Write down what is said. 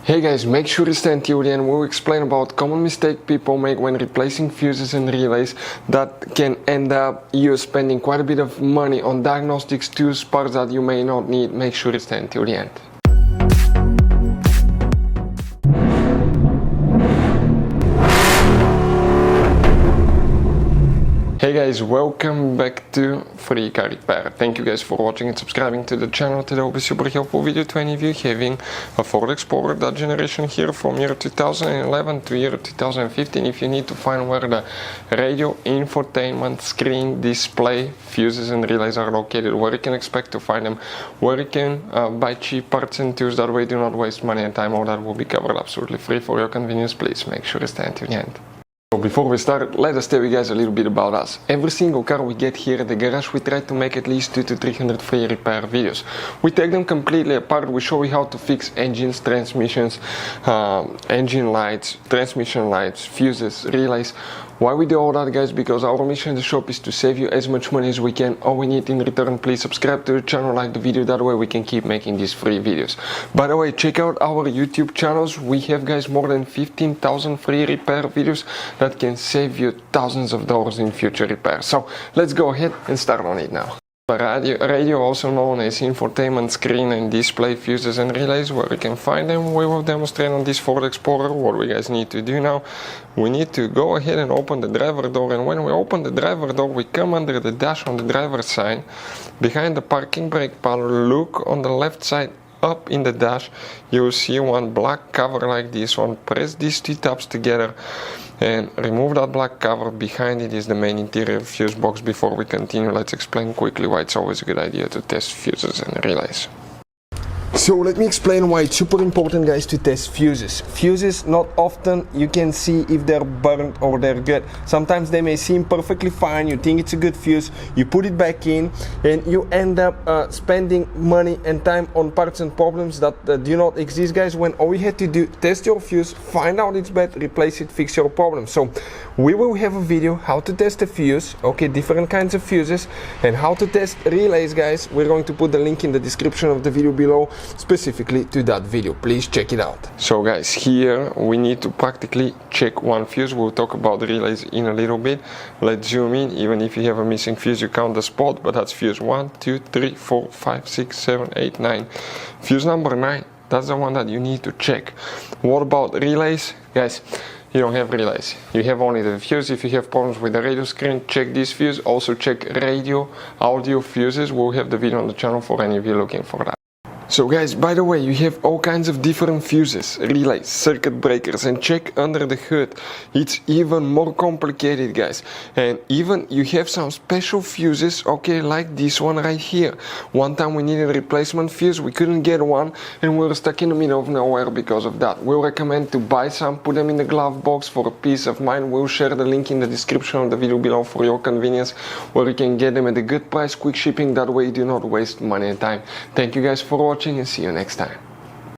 Hey guys, make sure you stay until the end. We'll explain about common mistake people make when replacing fuses and relays that can end up you spending quite a bit of money on diagnostics tools, parts that you may not need. Make sure you stay until the end. Hey guys, welcome back to Free Car Repair. Thank you guys for watching and subscribing to the channel. Today will be super helpful video to any of you having a Ford Explorer, that generation here from year 2011 to year 2015. If you need to find where the radio, infotainment, screen, display, fuses and relays are located, where you can expect to find them, where you can buy cheap parts and tools, that way do not waste money and time. All that will be covered absolutely free for your convenience. Please make sure to stay until the end. So before we start, let us tell you guys a little bit about us. Every single car we get here at the garage, we try to make at least 200 to 300 free repair videos. We take them completely apart. We show you how to fix engines, transmissions, engine lights, transmission lights, fuses, relays. Why we do all that, guys? Because our mission in the shop is to save you as much money as we can. All we need in return, please subscribe to the channel, like the video, that way we can keep making these free videos. By the way, check out our YouTube channels. We have, guys, more than 15,000 free repair videos that can save you thousands of dollars in future repairs. So let's go ahead and start on it now. Radio, also known as infotainment screen and display, fuses and relays, where you can find them. We will demonstrate on this Ford Explorer. What we guys need to do now, we need to go ahead and open the driver door, and when we open the driver door, we come under the dash on the driver's side, behind the parking brake panel. Look on the left side. Up in the dash, you will see one black cover like this one. Press these two tabs together and remove that black cover. Behind it is the main interior fuse box. Before we continue, let's explain quickly why it's always a good idea to test fuses and relays. So let me explain why it's super important, guys, to test fuses. Fuses, not often you can see if they're burnt or they're good. Sometimes they may seem perfectly fine, you think it's a good fuse, you put it back in and you end up spending money and time on parts and problems that do not exist, guys, when all you had to do, test your fuse, find out it's bad, replace it, fix your problem. So we will have a video how to test a fuse, okay, different kinds of fuses, and how to test relays, guys. We're going to put the link in the description of the video below, specifically to that video. Please check it out. So guys, here we need to practically check one fuse. We'll talk about relays in a little bit. Let's zoom in. Even if you have a missing fuse, you count the spot, but that's fuse 1, 2, 3, 4, 5, 6, 7, 8, 9. Fuse number 9, that's the one that you need to check. What about relays? Guys, you don't have relays, you have only the fuse. If you have problems with the radio screen, check this fuse. Also check radio, audio fuses. We'll have the video on the channel for any of you looking for that. So guys, by the way, you have all kinds of different fuses, relays, circuit breakers, and check under the hood. It's even more complicated, guys. And even you have some special fuses, okay, like this one right here. One time we needed a replacement fuse, we couldn't get one, and we were stuck in the middle of nowhere because of that. We'll recommend to buy some, put them in the glove box for a peace of mind. We'll share the link in the description of the video below for your convenience, where you can get them at a good price, quick shipping, that way you do not waste money and time. Thank you guys for watching and see you next time.